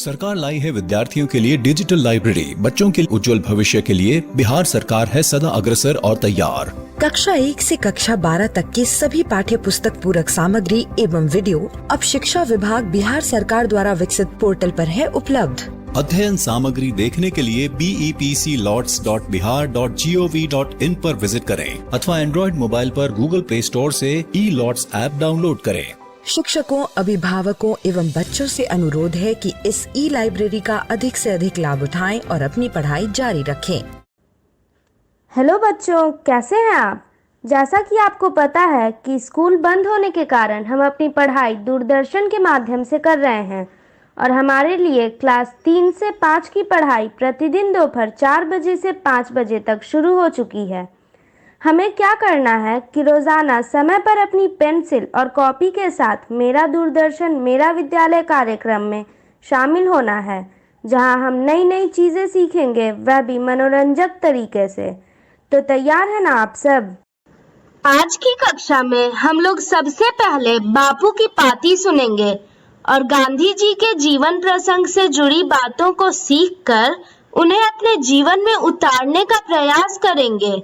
सरकार लाई है विद्यार्थियों के लिए डिजिटल लाइब्रेरी। बच्चों के उज्जवल भविष्य के लिए बिहार सरकार है सदा अग्रसर और तैयार। कक्षा 1 से कक्षा 12 तक की सभी पाठ्य पुस्तक पूरक सामग्री एवं वीडियो अब शिक्षा विभाग बिहार सरकार द्वारा विकसित पोर्टल पर है उपलब्ध। अध्ययन सामग्री देखने के लिए BEPCLots.bihar.gov.in पर विजिट करें अथवा एंड्रॉइड मोबाइल पर गूगल प्ले स्टोर से E-Lots ऐप डाउनलोड करें। शिक्षकों, अभिभावकों एवं बच्चों से अनुरोध है कि इस ई-लाइब्रेरी का अधिक से अधिक लाभ उठाएं और अपनी पढ़ाई जारी रखें। हेलो बच्चों, कैसे हैं आप? जैसा कि आपको पता है कि स्कूल बंद होने के कारण हम अपनी पढ़ाई दूरदर्शन के माध्यम से कर रहे हैं और हमारे लिए क्लास 3 से 5 की पढ़ाई प्रतिदिन दोपहर 4 बजे से 5 बजे तक शुरू हो चुकी है। हमें क्या करना है कि रोज़ाना समय पर अपनी पेंसिल और कॉपी के साथ मेरा दूरदर्शन मेरा विद्यालय कार्यक्रम में शामिल होना है, जहां हम नई नई चीज़ें सीखेंगे, वह भी मनोरंजक तरीके से। तो तैयार है ना आप सब? आज की कक्षा में हम लोग सबसे पहले बापू की पाती सुनेंगे और गांधी जी के जीवन प्रसंग से जुड़ी बातों को सीखकर उन्हें अपने जीवन में उतारने का प्रयास करेंगे।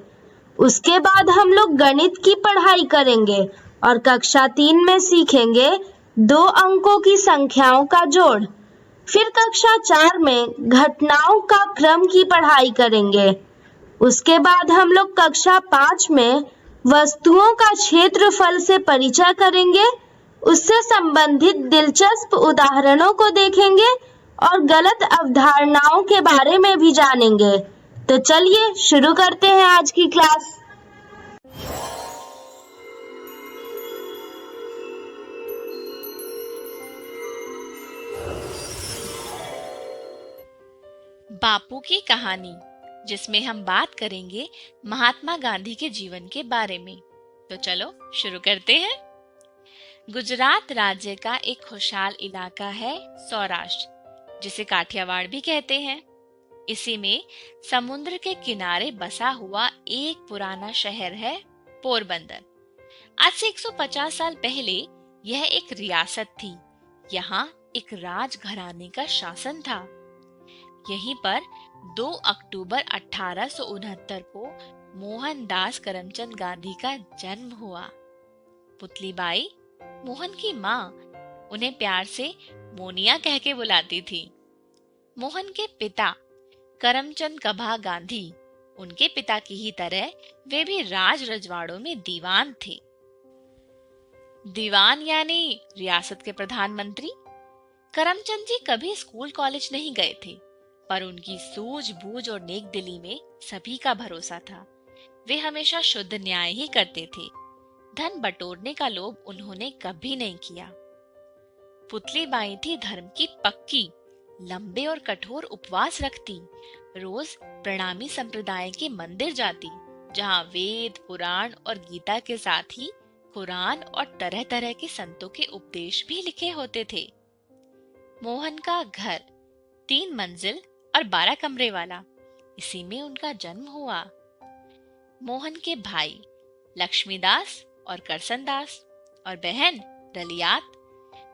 उसके बाद हम लोग गणित की पढ़ाई करेंगे और कक्षा 3 में सीखेंगे 2 अंकों की संख्याओं का जोड़। फिर कक्षा 4 में घटनाओं का क्रम की पढ़ाई करेंगे। उसके बाद हम लोग कक्षा 5 में वस्तुओं का क्षेत्रफल से परिचय करेंगे, उससे संबंधित दिलचस्प उदाहरणों को देखेंगे और गलत अवधारणाओं के बारे में भी जानेंगे। तो चलिए शुरू करते हैं आज की क्लास। बापू की कहानी, जिसमें हम बात करेंगे महात्मा गांधी के जीवन के बारे में। तो चलो शुरू करते हैं। गुजरात राज्य का एक खुशहाल इलाका है सौराष्ट्र, जिसे काठियावाड़ भी कहते हैं। इसी में समुद्र के किनारे बसा हुआ एक पुराना शहर है पोरबंदर। आज से 150 साल पहले यह एक रियासत थी। यहाँ एक राजघराने का शासन था। यहीं पर 2 अक्टूबर 1869 को मोहनदास करमचंद गांधी का जन्म हुआ। पुतली बाई, मोहन की माँ, उन्हें प्यार से मोनिया कह के बुलाती थी। मोहन के पिता करमचंद कभा गांधी, उनके पिता की ही तरह वे भी राज रजवाड़ों में दीवान थे। दीवान यानी रियासत के प्रधानमंत्री। करमचंद जी कभी स्कूल कॉलेज नहीं गए थे, पर उनकी सूझबूझ और नेक दिली में सभी का भरोसा था। वे हमेशा शुद्ध न्याय ही करते थे। धन बटोरने का लोभ उन्होंने कभी नहीं किया। पुतली बाई थी धर्म की पक्की, लंबे और कठोर उपवास रखती, रोज प्रणामी संप्रदाय के मंदिर जाती, जहाँ वेद, पुराण और गीता के साथ ही कुरान और तरह तरह के संतों के उपदेश भी लिखे होते थे। मोहन का घर 3 मंजिल और 12 कमरे वाला, इसी में उनका जन्म हुआ। मोहन के भाई लक्ष्मीदास और करसनदास और बहन रलियात।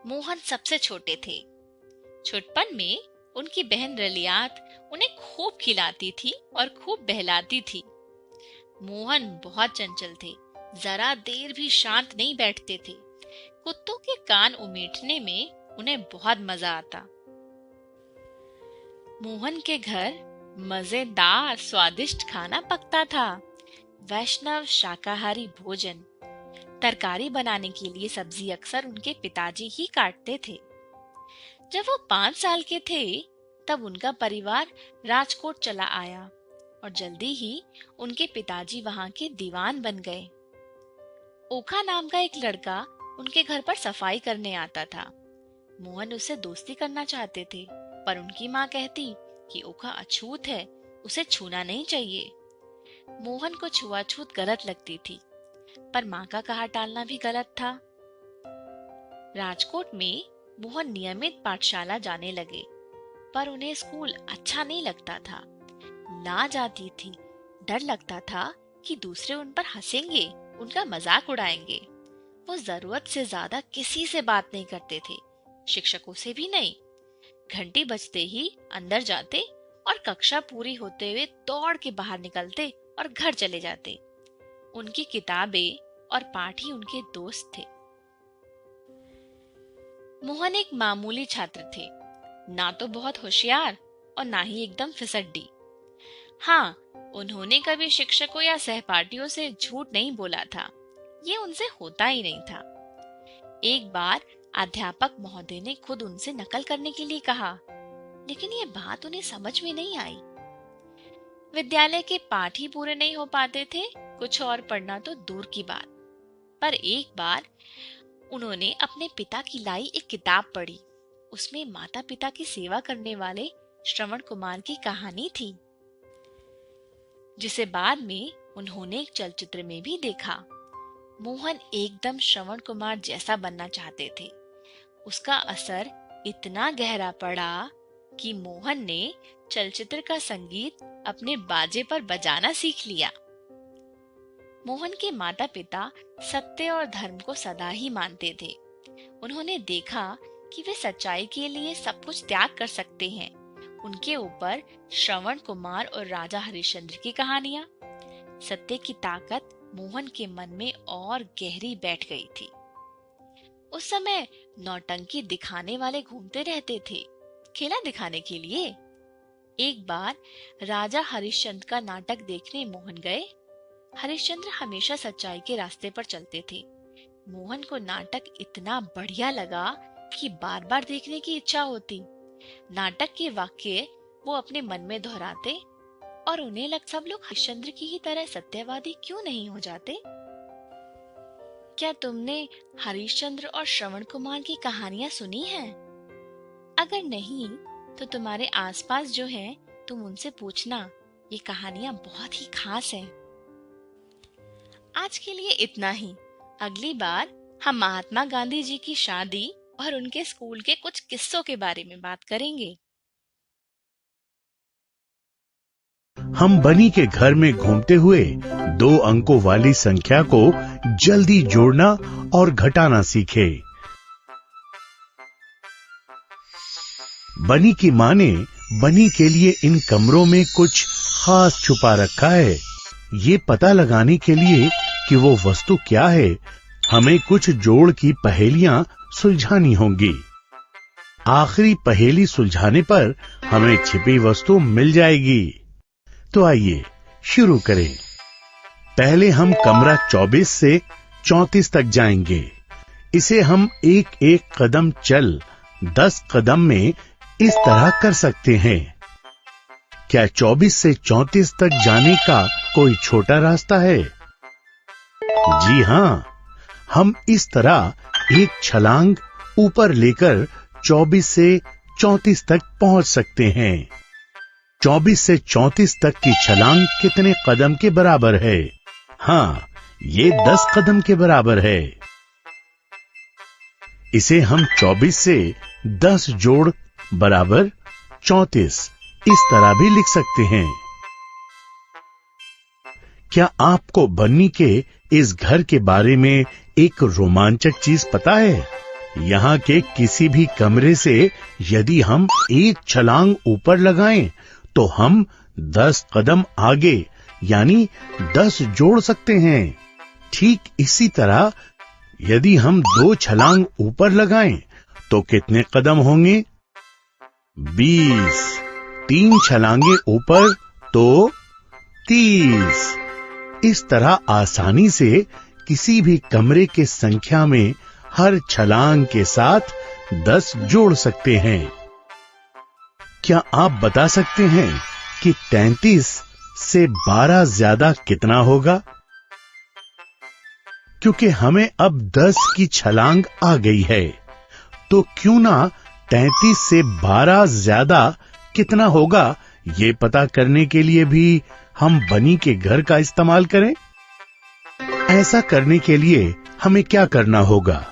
मोहन सबसे छोटे थे। छुटपन में उनकी बहन रलियात उन्हें खूब खिलाती थी और खूब बहलाती थी। मोहन बहुत चंचल थे, जरा देर भी शांत नहीं बैठते थे। कुत्तों के कान उमेटने में उन्हें बहुत मजा आता। मोहन के घर मजेदार स्वादिष्ट खाना पकता था। वैष्णव शाकाहारी भोजन। तरकारी बनाने के लिए सब्जी अक्सर उनके पिताजी ही काटते थे। जब वो 5 साल के थे, तब उनका परिवार राजकोट चला आया और जल्दी ही उनके पिताजी वहां के दीवान बन गए। ओखा नाम का एक लड़का उनके घर पर सफाई करने आता था। मोहन उससे दोस्ती करना चाहते थे, पर उनकी माँ कहती कि ओखा अछूत है, उसे छूना नहीं चाहिए। मोहन को छुआछूत गलत लगती थी, पर माँ का कहा टालना भी गलत था। राजकोट में मोहन नियमित पाठशाला जाने लगे, पर उन्हें स्कूल अच्छा नहीं लगता था। लाज आती थी, डर लगता था कि दूसरे उन पर हंसेंगे, उनका मजाक उड़ाएंगे। वो जरूरत से ज्यादा किसी से बात नहीं करते थे, शिक्षकों से भी नहीं। घंटी बजते ही अंदर जाते और कक्षा पूरी होते हुए दौड़ के बाहर निकलते और घर चले जाते। उनकी किताबें और पाठ ही उनके दोस्त थे। मोहन एक मामूली छात्र थे, ना तो बहुत होशियार और ना ही एकदम फिसड्डी। हाँ, उन्होंने कभी शिक्षकों या सहपाठियों से झूठ नहीं बोला था, ये उनसे होता ही नहीं था। एक बार अध्यापक महोदय ने खुद उनसे नकल करने के लिए कहा, लेकिन ये बात उन्हें समझ में नहीं आई। विद्यालय के पाठ ही पूरे नहीं हो पाते थे, कुछ और पढ़ना तो दूर की बात। पर एक बार उन्होंने अपने पिता की लाई एक किताब पढ़ी। उसमें माता पिता की सेवा करने वाले श्रवण कुमार की कहानी थी, जिसे बाद में उन्होंने एक चलचित्र में भी देखा। मोहन एकदम श्रवण कुमार जैसा बनना चाहते थे। उसका असर इतना गहरा पड़ा कि मोहन ने चलचित्र का संगीत अपने बाजे पर बजाना सीख लिया। मोहन के माता पिता सत्य और धर्म को सदा ही मानते थे। उन्होंने देखा कि वे सच्चाई के लिए सब कुछ त्याग कर सकते हैं। उनके ऊपर श्रवण कुमार और राजा हरिश्चंद्र की कहानियां, सत्य की ताकत मोहन के मन में और गहरी बैठ गई थी। उस समय नौटंकी दिखाने वाले घूमते रहते थे, खेला दिखाने के लिए। एक बार राजा हरिश्चंद्र का नाटक देखने मोहन गए। हरिश्चंद्र हमेशा सच्चाई के रास्ते पर चलते थे। मोहन को नाटक इतना बढ़िया लगा कि बार बार देखने की इच्छा होती। नाटक के वाक्य वो अपने मन में दोहराते और उन्हें लग सब लोग हरिश्चंद्र की ही तरह सत्यवादी क्यों नहीं हो जाते। क्या तुमने हरिश्चंद्र और श्रवण कुमार की कहानियां सुनी हैं? अगर नहीं तो तुम्हारे आसपास जो हैं, तुम उनसे पूछना, ये कहानियां बहुत ही खास हैं। आज के लिए इतना ही। अगली बार हम महात्मा गांधी जी की शादी और उनके स्कूल के कुछ किस्सों के बारे में बात करेंगे। हम बनी के घर में घूमते हुए 2 अंकों वाली संख्या को जल्दी जोड़ना और घटाना सीखे। बनी की माँ ने बनी के लिए इन कमरों में कुछ खास छुपा रखा है। ये पता लगाने के लिए कि वो वस्तु क्या है, हमें कुछ जोड़ की पहेलियां सुलझानी होंगी। आखिरी पहेली सुलझाने पर हमें छिपी वस्तु मिल जाएगी। तो आइए शुरू करें। पहले हम कमरा 24 से 34 तक जाएंगे। इसे हम एक एक कदम चल 10 कदम में इस तरह कर सकते हैं। क्या 24 से 34 तक जाने का कोई छोटा रास्ता है? जी हां, हम इस तरह एक छलांग ऊपर लेकर 24 से 34 तक पहुंच सकते हैं। 24 से 34 तक की छलांग कितने कदम के बराबर है? हाँ, ये 10 कदम के बराबर है। इसे हम 24 से 10 जोड़ बराबर 34 इस तरह भी लिख सकते हैं। क्या आपको बन्नी के इस घर के बारे में एक रोमांचक चीज पता है? यहाँ के किसी भी कमरे से यदि हम एक छलांग ऊपर लगाएं तो हम 10 कदम आगे यानी 10 जोड़ सकते हैं। ठीक इसी तरह यदि हम 2 छलांग ऊपर लगाएं तो कितने कदम होंगे? 20। 3 छलांगे ऊपर तो 30। इस तरह आसानी से किसी भी कमरे के संख्या में हर छलांग के साथ 10 जोड़ सकते हैं। क्या आप बता सकते हैं कि 33 से 12 ज्यादा कितना होगा? क्योंकि हमें अब 10 की छलांग आ गई है, तो क्यों ना 33 से 12 ज्यादा कितना होगा ये पता करने के लिए भी हम बनी के घर का इस्तेमाल करें? ऐसा करने के लिए हमें क्या करना होगा?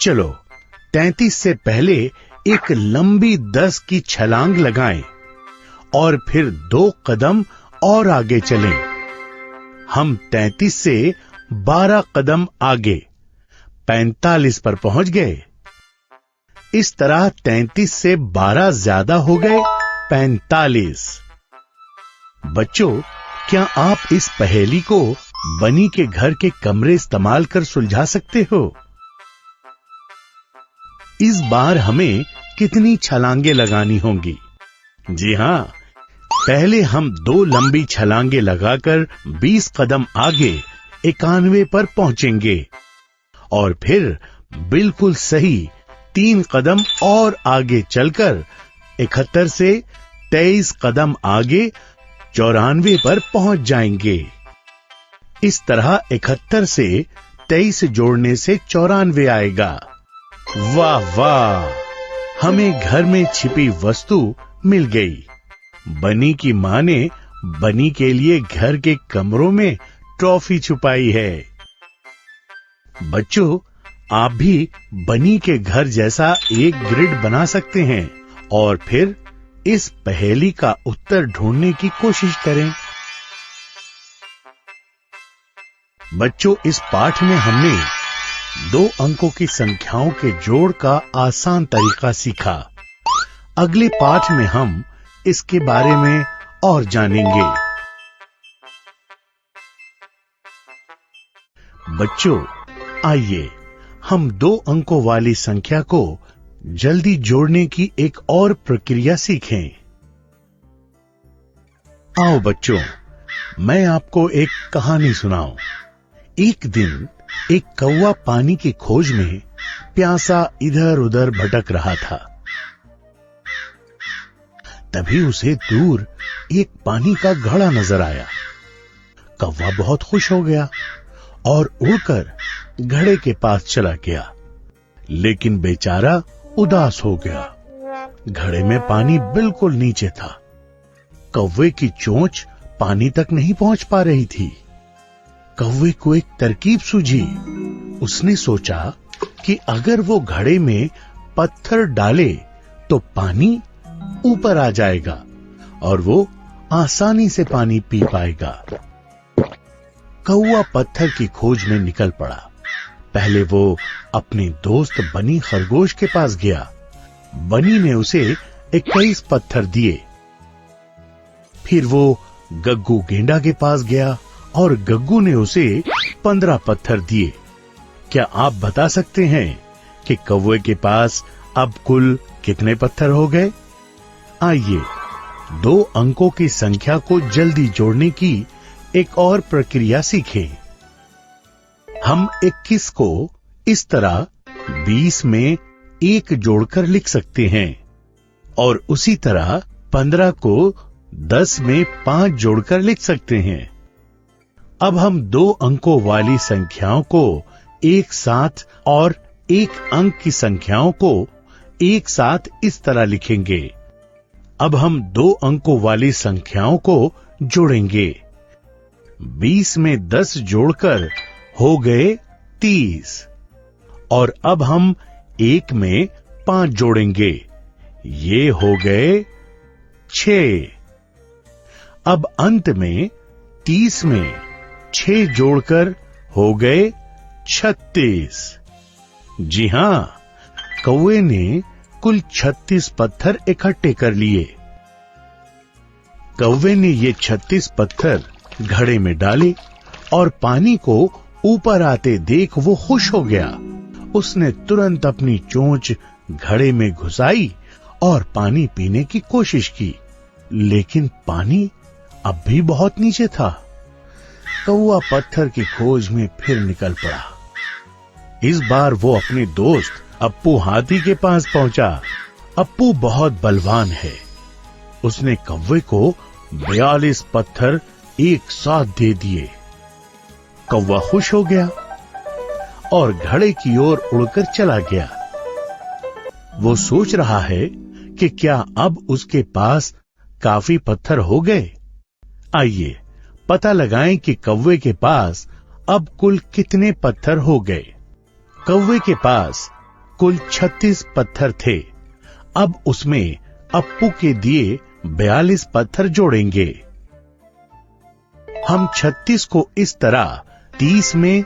चलो 33 से पहले एक लंबी 10 की छलांग लगाएं और फिर 2 कदम और आगे चलें। हम 33 से 12 कदम आगे 45 पर पहुंच गए। इस तरह 33 से 12 ज्यादा हो गए 45। बच्चों, क्या आप इस पहेली को बनी के घर के कमरे इस्तेमाल कर सुलझा सकते हो? इस बार हमें कितनी छलांगे लगानी होंगी? जी हां, पहले हम 2 लंबी छलांगे लगाकर 20 कदम आगे 91 पर पहुंचेंगे और फिर बिल्कुल सही 3 कदम और आगे चलकर 71 से 23 कदम आगे 94 पर पहुंच जाएंगे। इस तरह 71 से 23 जोड़ने से 94 आएगा। वाह वाह, हमें घर में छिपी वस्तु मिल गई। बनी की मां ने बनी के लिए घर के कमरों में ट्रॉफी छुपाई है। बच्चों, आप भी बनी के घर जैसा एक ग्रिड बना सकते हैं और फिर इस पहेली का उत्तर ढूंढने की कोशिश करें। बच्चों, इस पाठ में हमने 2 अंकों की संख्याओं के जोड़ का आसान तरीका सीखा। अगले पाठ में हम इसके बारे में और जानेंगे। बच्चों, आइए हम 2 अंकों वाली संख्या को जल्दी जोड़ने की एक और प्रक्रिया सीखें। आओ बच्चों, मैं आपको एक कहानी सुनाऊं। एक दिन एक कौवा पानी की खोज में प्यासा इधर उधर भटक रहा था। तभी उसे दूर एक पानी का घड़ा नजर आया। कौवा बहुत खुश हो गया और उड़कर घड़े के पास चला गया, लेकिन बेचारा उदास हो गया। घड़े में पानी बिल्कुल नीचे था। कौवे की चोंच पानी तक नहीं पहुंच पा रही थी। कौवे को एक तरकीब सूझी। उसने सोचा कि अगर वो घड़े में पत्थर डाले तो पानी ऊपर आ जाएगा और वो आसानी से पानी पी पाएगा। कौवा पत्थर की खोज में निकल पड़ा। पहले वो अपने दोस्त बनी खरगोश के पास गया। बनी ने उसे 21 पत्थर दिए। फिर वो गग्गू गेंडा के पास गया और गग्गू ने उसे 15 पत्थर दिए। क्या आप बता सकते हैं कि कौवे के पास अब कुल कितने पत्थर हो गए? आइए 2 अंकों की संख्या को जल्दी जोड़ने की एक और प्रक्रिया सीखें। हम 21 को इस तरह 20 में 1 जोड़कर लिख सकते हैं और उसी तरह 15 को 10 में 5 जोड़कर लिख सकते हैं। अब हम 2 अंकों वाली संख्याओं को एक साथ और 1 अंक की संख्याओं को एक साथ इस तरह लिखेंगे। अब हम 2 अंकों वाली संख्याओं को जोड़ेंगे। 20 में 10 जोड़कर हो गए 30 और अब हम 1 में 5 जोड़ेंगे। ये हो गए 6। अब अंत में 30 में 6 जोड़कर हो गए 36। जी हां, कौवे ने कुल 36 पत्थर इकट्ठे कर लिए। कौवे ने ये 36 पत्थर घड़े में डाले और पानी को ऊपर आते देख वो खुश हो गया। उसने तुरंत अपनी चोंच घड़े में घुसाई और पानी पीने की कोशिश की, लेकिन पानी अब भी बहुत नीचे था। कौवा पत्थर की खोज में फिर निकल पड़ा। इस बार वो अपने दोस्त अप्पू हाथी के पास पहुंचा। अप्पू बहुत बलवान है। उसने कौवे को 42 पत्थर एक साथ दे दिए। कौवा खुश हो गया और घड़े की ओर उड़कर चला गया। वो सोच रहा है कि क्या अब उसके पास काफी पत्थर हो गए। आइए पता लगाएं कि कौवे के पास अब कुल कितने पत्थर हो गए। कौवे के पास कुल 36 पत्थर थे। अब उसमें अप्पू के दिए 42 पत्थर जोड़ेंगे। हम 36 को इस तरह 30 में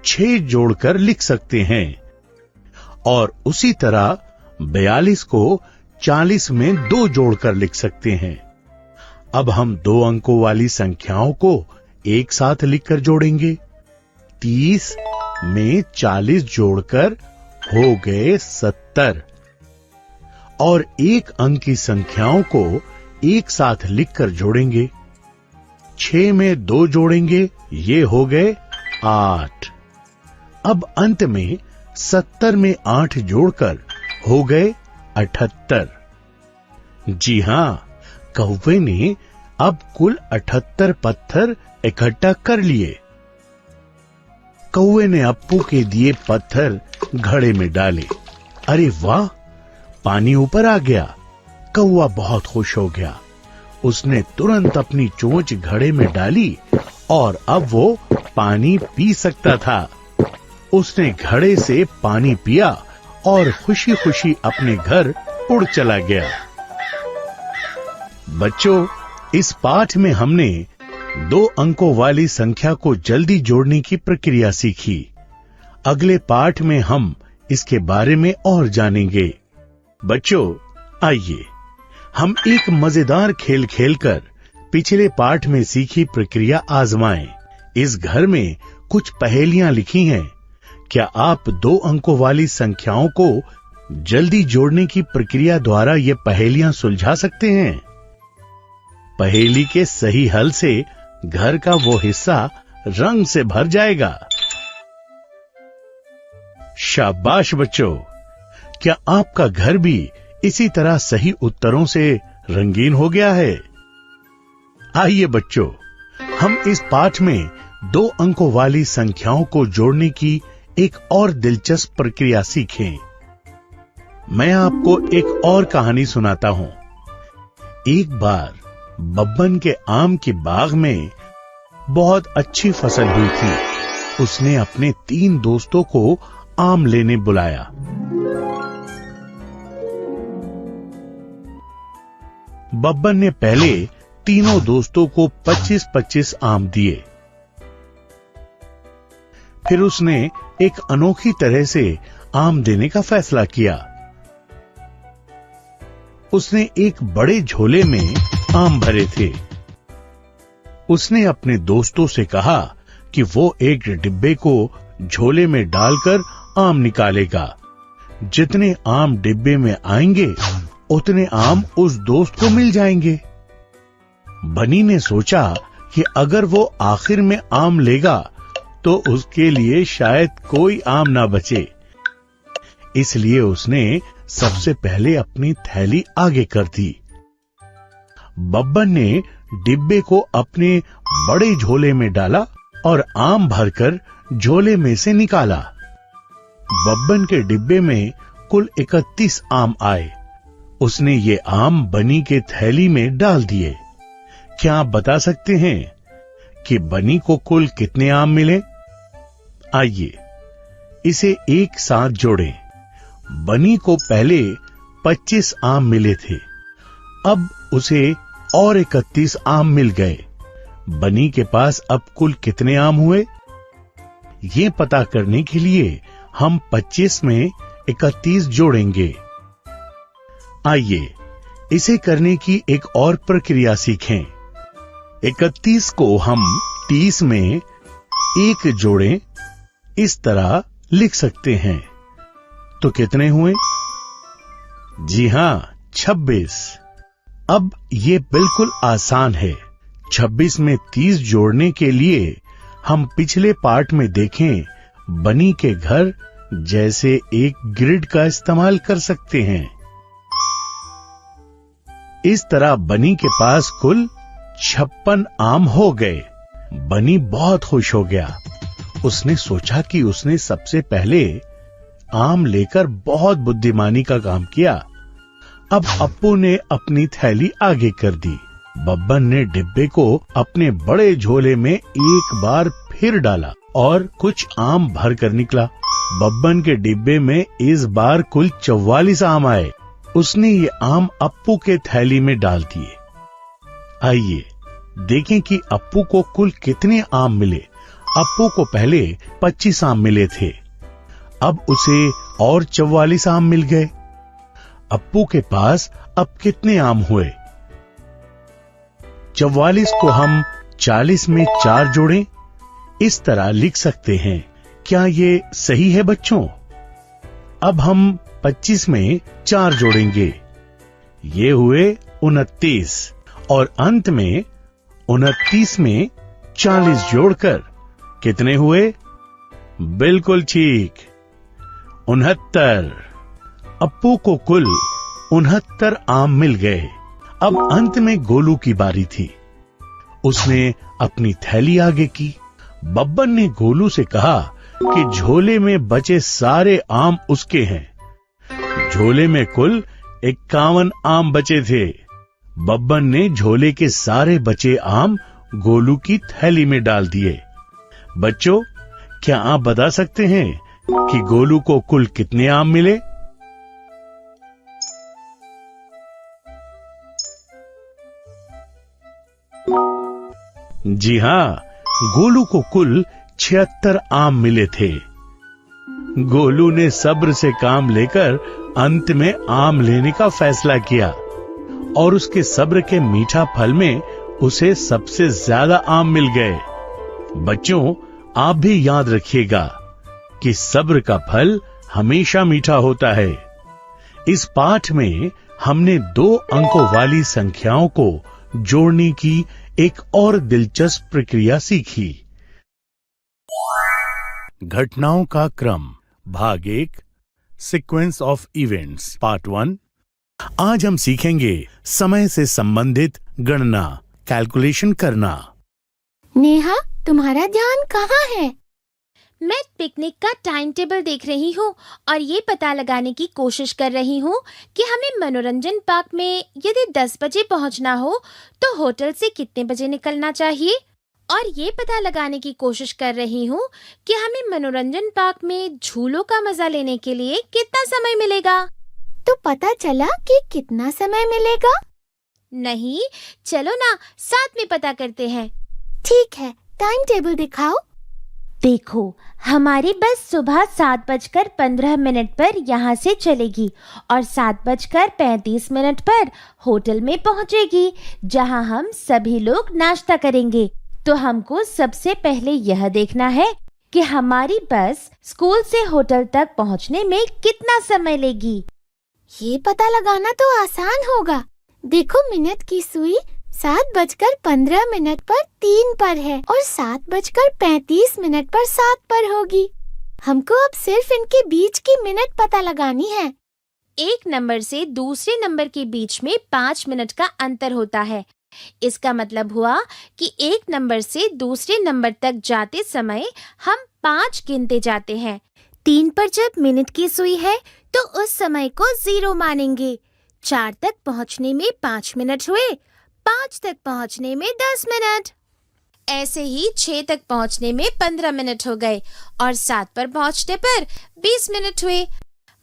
6 जोड़कर लिख सकते हैं और उसी तरह 42 को 40 में 2 जोड़कर लिख सकते हैं। अब हम 2 अंकों वाली संख्याओं को एक साथ लिखकर जोड़ेंगे। 30 में 40 जोड़कर हो गए 70 और 1 अंक की संख्याओं को एक साथ लिखकर जोड़ेंगे। 6 में 2 जोड़ेंगे, ये हो गए 8। अब अंत में 70 में 8 जोड़कर हो गए 78। जी हां, कौवे ने अब कुल 78 पत्थर इकट्ठा कर लिए। कौवे ने अप्पू के दिए पत्थर घड़े में डाले। अरे वाह, पानी ऊपर आ गया। कौवा बहुत खुश हो गया। उसने तुरंत अपनी चोंच घड़े में डाली और अब वो पानी पी सकता था। उसने घड़े से पानी पिया और खुशी खुशी अपने घर उड़ चला गया। बच्चों, इस पाठ में हमने 2 अंकों वाली संख्या को जल्दी जोड़ने की प्रक्रिया सीखी। अगले पाठ में हम इसके बारे में और जानेंगे। बच्चों, आइए हम एक मजेदार खेल खेलकर पिछले पाठ में सीखी प्रक्रिया आजमाएं। इस घर में कुछ पहेलियां लिखी हैं। क्या आप 2 अंकों वाली संख्याओं को जल्दी जोड़ने की प्रक्रिया द्वारा ये पहेलियां सुलझा सकते हैं? पहेली के सही हल से घर का वो हिस्सा रंग से भर जाएगा। शाबाश बच्चों, क्या आपका घर भी इसी तरह सही उत्तरों से रंगीन हो गया है? आइए बच्चों, हम इस पाठ में 2 अंकों वाली संख्याओं को जोड़ने की एक और दिलचस्प प्रक्रिया सीखें। मैं आपको एक और कहानी सुनाता हूं। एक बार बब्बन के आम के बाग में बहुत अच्छी फसल हुई थी। उसने अपने 3 दोस्तों को आम लेने बुलाया। बब्बन ने पहले तीनों दोस्तों को 25-25 आम दिए। फिर उसने एक अनोखी तरह से आम देने का फैसला किया। उसने एक बड़े झोले में आम भरे थे। उसने अपने दोस्तों से कहा कि वो एक डिब्बे को झोले में डालकर आम निकालेगा। जितने आम डिब्बे में आएंगे उतने आम उस दोस्त को मिल जाएंगे। बनी ने सोचा कि अगर वो आखिर में आम लेगा तो उसके लिए शायद कोई आम ना बचे। इसलिए उसने सबसे पहले अपनी थैली आगे कर दी। बब्बन ने डिब्बे को अपने बड़े झोले में डाला और आम भरकर झोले में से निकाला। बब्बन के डिब्बे में कुल 31 आम आए। उसने ये आम बनी के थैली में डाल दिए। क्या आप बता सकते हैं कि बनी को कुल कितने आम मिले? आइए इसे एक साथ जोड़ें। बनी को पहले 25 आम मिले थे। अब उसे और 31 आम मिल गए। बनी के पास अब कुल कितने आम हुए? ये पता करने के लिए हम 25 में 31 जोड़ेंगे। आइए इसे करने की एक और प्रक्रिया सीखें। 31 को हम 30 में 1 जोड़ें, इस तरह लिख सकते हैं। तो कितने हुए? जी हां, 26। अब ये बिल्कुल आसान है। 26 में 30 जोड़ने के लिए हम पिछले पार्ट में देखें बनी के घर जैसे एक ग्रिड का इस्तेमाल कर सकते हैं। इस तरह बनी के पास कुल 56 आम हो गए। बनी बहुत खुश हो गया। उसने सोचा कि उसने सबसे पहले आम लेकर बहुत बुद्धिमानी का काम किया। अब अप्पू ने अपनी थैली आगे कर दी। बब्बन ने डिब्बे को अपने बड़े झोले में एक बार फिर डाला और कुछ आम भर कर निकला। बब्बन के डिब्बे में इस बार कुल 44 आम आए। उसने ये आम अप्पू के थैली में डाल दिए। आइए देखें कि अप्पू को कुल कितने आम मिले। अप्पू को पहले 25 आम मिले थे। अब उसे और 44 आम मिल गए। अप्पू के पास अब कितने आम हुए? 44 को हम 40 में 4 जोड़ें, इस तरह लिख सकते हैं। क्या ये सही है बच्चों? अब हम 25 में 4 जोड़ेंगे, ये हुए 29, और अंत में 29 में 40 जोड़कर कितने हुए? बिल्कुल ठीक, 69। अप्पू को कुल 69 आम मिल गए। अब अंत में गोलू की बारी थी। उसने अपनी थैली आगे की। बब्बन ने गोलू से कहा कि झोले में बचे सारे आम उसके हैं। झोले में कुल 51 आम बचे थे। बब्बन ने झोले के सारे बचे आम गोलू की थैली में डाल दिए। बच्चों, क्या आप बता सकते हैं कि गोलू को कुल कितने आम मिले? जी हां, गोलू को कुल 76 आम मिले थे। गोलू ने सब्र से काम लेकर अंत में आम लेने का फैसला किया और उसके सब्र के मीठा फल में उसे सबसे ज्यादा आम मिल गए। बच्चों, आप भी याद रखिएगा कि सब्र का फल हमेशा मीठा होता है। इस पाठ में हमने 2 अंकों वाली संख्याओं को जोड़ने की एक और दिलचस्प प्रक्रिया सीखी। घटनाओं का क्रम, भाग 1, सीक्वेंस ऑफ इवेंट्स, पार्ट 1। आज हम सीखेंगे समय से संबंधित गणना, कैलकुलेशन करना। नेहा, तुम्हारा ध्यान कहाँ है? मैं पिकनिक का टाइम टेबल देख रही हूँ और ये पता लगाने की कोशिश कर रही हूँ कि हमें मनोरंजन पार्क में यदि 10 बजे पहुँचना हो तो होटल से कितने बजे निकलना चाहिए, और ये पता लगाने की कोशिश कर रही हूँ कि हमें मनोरंजन पार्क में झूलों का मजा लेने के लिए कितना समय मिलेगा। तो पता चला कि कितना समय मिलेगा? नहीं, चलो ना साथ में पता करते हैं। ठीक है, टाइम टेबल दिखाओ। देखो, हमारी बस सुबह 7:15 पर यहाँ से चलेगी और 7:35 पर होटल में पहुँचेगी, जहाँ हम सभी लोग नाश्ता करेंगे। तो हमको सबसे पहले यह देखना है कि हमारी बस स्कूल से होटल तक पहुँचने में कितना समय लेगी। ये पता लगाना तो आसान होगा। देखो, मिनट की सुई 7:15 पर 3 पर है और 7:35 पर 7 पर होगी। हमको अब सिर्फ इनके बीच की मिनट पता लगानी है। एक नंबर से दूसरे नंबर के बीच में 5 मिनट का अंतर होता है। इसका मतलब हुआ कि एक नंबर से दूसरे नंबर तक जाते समय हम 5 गिनते जाते हैं। 3 पर जब मिनट की सुई है तो उस समय को 0 मानेंगे। 4 तक पहुंचने में 5 मिनट हुए, 5 तक पहुंचने में 10 मिनट। ऐसे ही 6 तक पहुंचने में 15 मिनट हो गए और 7 पर पहुंचने पर 20 मिनट हुए।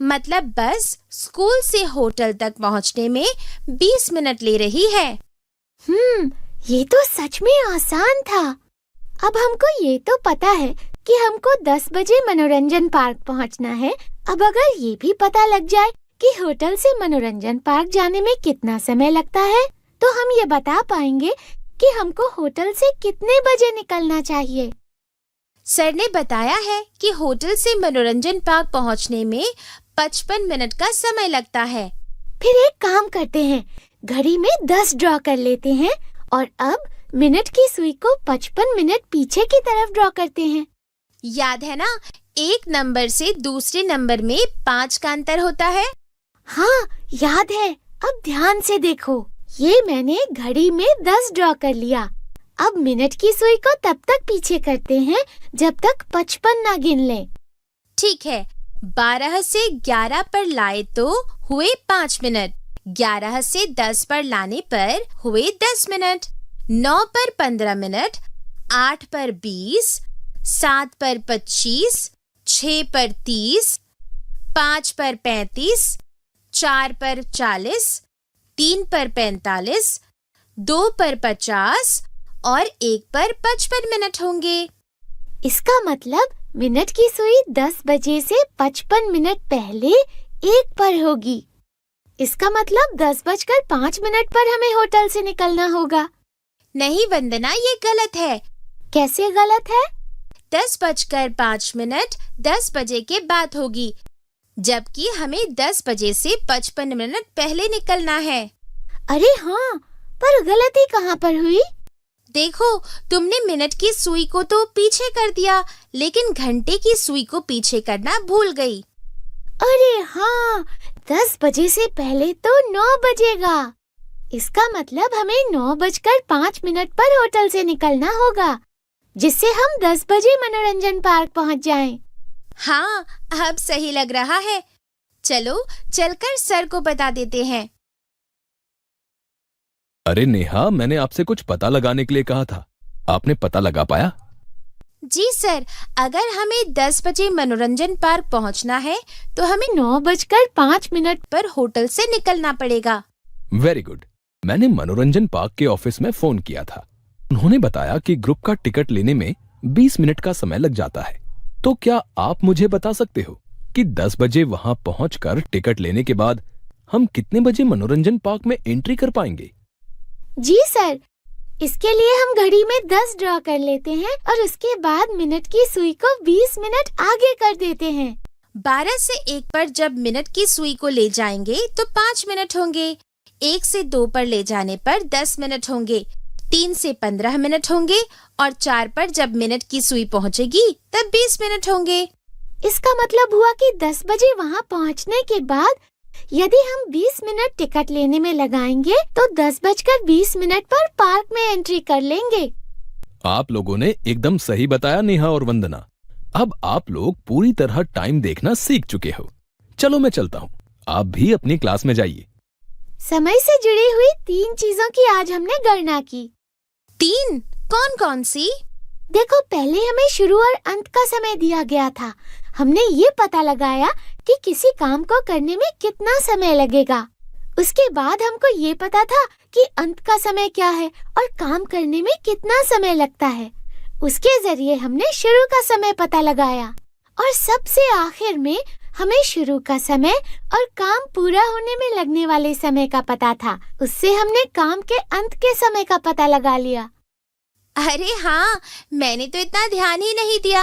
मतलब बस स्कूल से होटल तक पहुंचने में 20 मिनट ले रही है। ये तो सच में आसान था। अब हमको ये तो पता है कि हमको 10 बजे मनोरंजन पार्क पहुंचना है। अब अगर ये भी पता लग जाए कि होटल से मनोरंजन पार्क जाने में कितना समय लगता है, तो हम ये बता पाएंगे कि हमको होटल से कितने बजे निकलना चाहिए। सर ने बताया है कि होटल से मनोरंजन पार्क पहुंचने में 55 मिनट का समय लगता है। फिर एक काम करते हैं, घड़ी में 10 ड्रॉ कर लेते हैं और अब मिनट की सुई को 55 मिनट पीछे की तरफ ड्रॉ करते हैं। याद है ना, एक नंबर से दूसरे नंबर में 5 का अंतर होता है। हाँ, याद है। अब ध्यान से देखो, ये मैंने घड़ी में 10 ड्रॉ कर लिया। अब मिनट की सुई को तब तक पीछे करते हैं जब तक 55 ना गिन लें। ठीक है, 12 से 11 पर लाए तो हुए 5 मिनट, 11 से 10 पर लाने पर हुए 10 मिनट, 9 पर 15 मिनट, 8 पर 20, 7 पर 25, 6 पर 30, 5 पर 35, 4 पर 40, 3 पर 45, 2 पर 50 और 1 पर 55 मिनट होंगे। इसका मतलब मिनट की सुई 10 बजे से 55 मिनट पहले 1 पर होगी। इसका मतलब 10:05 पर हमें होटल से निकलना होगा। नहीं वंदना, ये गलत है। कैसे गलत है? 10:05 10 बजे के बाद होगी, जबकि हमें 10 बजे से 55 मिनट पहले निकलना है। अरे हाँ, पर गलती कहाँ पर हुई? देखो, तुमने मिनट की सुई को तो पीछे कर दिया, लेकिन घंटे की सुई को पीछे करना भूल गई। अरे हाँ, 10 बजे से पहले तो 9 बजेगा। इसका मतलब हमें 9:05 पर होटल से निकलना होगा, जिससे हम 10 बजे मनोरंजन पार्क पहुँच जाएं। हाँ, अब सही लग रहा है। चलो चलकर सर को बता देते हैं। अरे नेहा, मैंने आपसे कुछ पता लगाने के लिए कहा था, आपने पता लगा पाया? जी सर, अगर हमें 10 बजे मनोरंजन पार्क पहुंचना है तो हमें 9:05 पर होटल से निकलना पड़ेगा। Very good. मैंने मनोरंजन पार्क के ऑफिस में फोन किया था। उन्होंने बताया कि ग्रुप का टिकट लेने में 20 मिनट का समय लग जाता है। तो क्या आप मुझे बता सकते हो कि 10 बजे वहां पहुंचकर टिकट लेने के बाद हम कितने बजे मनोरंजन पार्क में एंट्री कर पाएंगे? जी सर, इसके लिए हम घड़ी में 10 ड्रॉ कर लेते हैं और उसके बाद मिनट की सुई को 20 मिनट आगे कर देते हैं। 12 से 1 पर जब मिनट की सुई को ले जाएंगे तो 5 मिनट होंगे। 1 से 2 पर ले जाने पर 10 मिनट होंगे। 3 से 15 मिनट होंगे और 4 पर जब मिनट की सुई पहुंचेगी तब 20 मिनट होंगे। इसका मतलब हुआ कि 10 बजे वहां पहुंचने के बाद यदि हम 20 मिनट टिकट लेने में लगाएंगे तो 10:20 पर पार्क में एंट्री कर लेंगे। आप लोगों ने एकदम सही बताया नेहा और वंदना। अब आप लोग पूरी तरह टाइम देखना सीख चुके हो। चलो मैं चलता हूँ, आप भी अपनी क्लास में जाइए। समय से जुड़ी हुई 3 चीजों की आज हमने गणना की। 3? कौन कौन सी? देखो, पहले हमें शुरू और अंत का समय दिया गया था। हमने ये पता लगाया कि किसी काम को करने में कितना समय लगेगा। उसके बाद हमको ये पता था कि अंत का समय क्या है और काम करने में कितना समय लगता है। उसके जरिए हमने शुरू का समय पता लगाया और सबसे आखिर में हमें शुरू का समय और काम पूरा होने में लगने वाले समय का पता था। उससे हमने काम के अंत के समय का पता लगा लिया। अरे हाँ, मैंने तो इतना ध्यान ही नहीं दिया।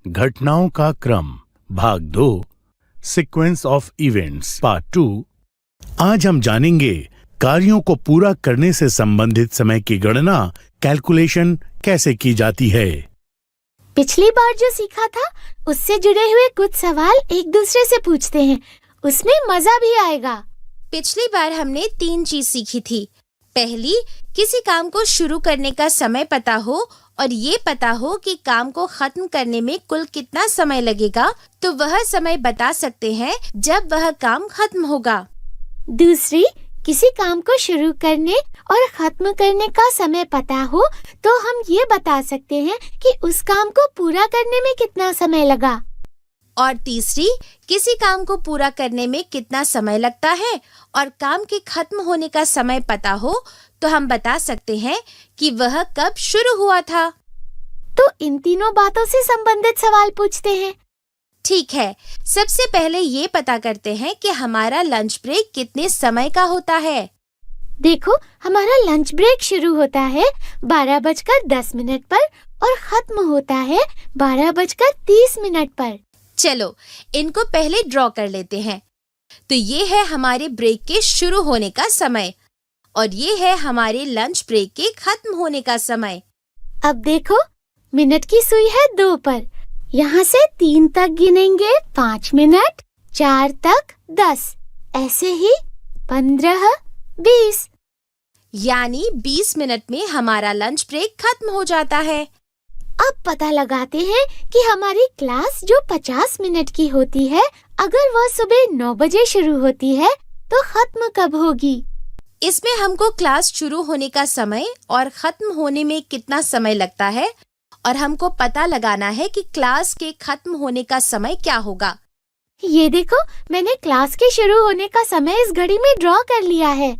घटनाओं का क्रम भाग 2 सीक्वेंस ऑफ इवेंट्स पार्ट 2। आज हम जानेंगे कार्यों को पूरा करने से संबंधित समय की गणना कैलकुलेशन कैसे की जाती है। पिछली बार जो सीखा था उससे जुड़े हुए कुछ सवाल एक दूसरे से पूछते हैं, उसमें मजा भी आएगा। पिछली बार हमने 3 चीज सीखी थी। पहली, किसी काम को शुरू करने का समय पता हो और ये पता हो कि काम को खत्म करने में कुल कितना समय लगेगा, तो वह समय बता सकते हैं जब वह काम खत्म होगा। दूसरी, किसी काम को शुरू करने और खत्म करने का समय पता हो तो हम ये बता सकते हैं कि उस काम को पूरा करने में कितना समय लगा। और तीसरी, किसी काम को पूरा करने में कितना समय लगता है और काम के खत्म होने का समय पता हो तो हम बता सकते हैं कि वह कब शुरू हुआ था। तो इन तीनों बातों से संबंधित सवाल पूछते हैं। ठीक है, सबसे पहले ये पता करते हैं कि हमारा लंच ब्रेक कितने समय का होता है। देखो, हमारा लंच ब्रेक शुरू होता है 12:10 पर और खत्म होता है 12:30 पर। चलो इनको पहले ड्रॉ कर लेते हैं। तो ये है हमारे ब्रेक के शुरू होने का समय और ये है हमारे लंच ब्रेक के खत्म होने का समय। अब देखो, मिनट की सुई है 2 पर। यहाँ से 3 तक गिनेंगे 5 मिनट, 4 तक 10, ऐसे ही 15, 20। यानी 20 मिनट में हमारा लंच ब्रेक खत्म हो जाता है। अब पता लगाते हैं कि हमारी क्लास जो 50 मिनट की होती है, अगर वह सुबह 9 बजे शुरू होती है तो खत्म कब होगी। इसमें हमको क्लास शुरू होने का समय और खत्म होने में कितना समय लगता है और हमको पता लगाना है कि क्लास के खत्म होने का समय क्या होगा। ये देखो, मैंने क्लास के शुरू होने का समय इस घड़ी में ड्रॉ कर लिया है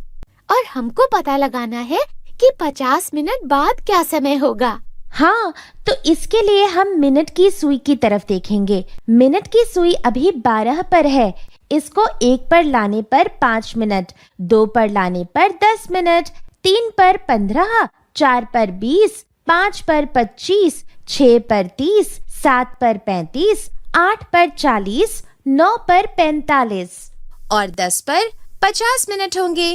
और हमको पता लगाना है कि 50 मिनट बाद क्या समय होगा। हाँ, तो इसके लिए हम मिनट की सुई की तरफ देखेंगे। मिनट की सुई अभी 12 पर है, इसको 1 पर लाने पर 5 मिनट, 2 पर लाने पर 10 मिनट, 3 पर 15, 4 पर 20, 5 पर 25, 6 पर 30, 7 पर 35, 8 पर 40, 9 पर 45 और 10 पर 50 मिनट होंगे।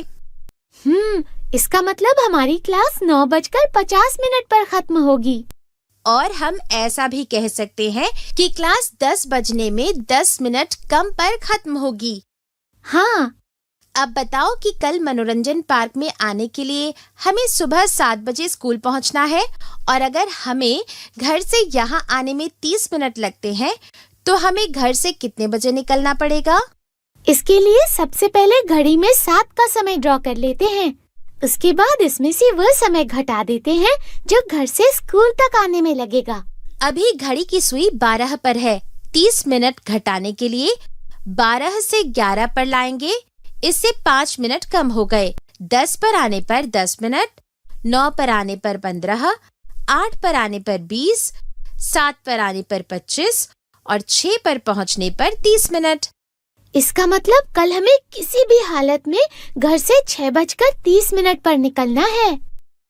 इसका मतलब हमारी क्लास 9:50 पर खत्म होगी। और हम ऐसा भी कह सकते हैं कि क्लास 10 बजने में 10 मिनट कम पर खत्म होगी। हाँ, अब बताओ कि कल मनोरंजन पार्क में आने के लिए हमें सुबह 7 बजे स्कूल पहुंचना है और अगर हमें घर से यहाँ आने में 30 मिनट लगते हैं तो हमें घर से कितने बजे निकलना पड़ेगा? इसके लिए सबसे पहले घड़ी में 7 का समय ड्रॉ कर लेते हैं। उसके बाद इसमें से वह समय घटा देते हैं जो घर से स्कूल तक आने में लगेगा। अभी घड़ी की सुई 12 पर है। 30 मिनट घटाने के लिए 12 से 11 पर लाएंगे। इससे 5 मिनट कम हो गए। 10 पर आने पर 10 मिनट, 9 पर आने पर 15, 8 पर आने पर 20, 7 पर आने पर 25 और 6 पर पहुंचने पर 30 मिनट। इसका मतलब कल हमें किसी भी हालत में घर से 6:30 पर निकलना है।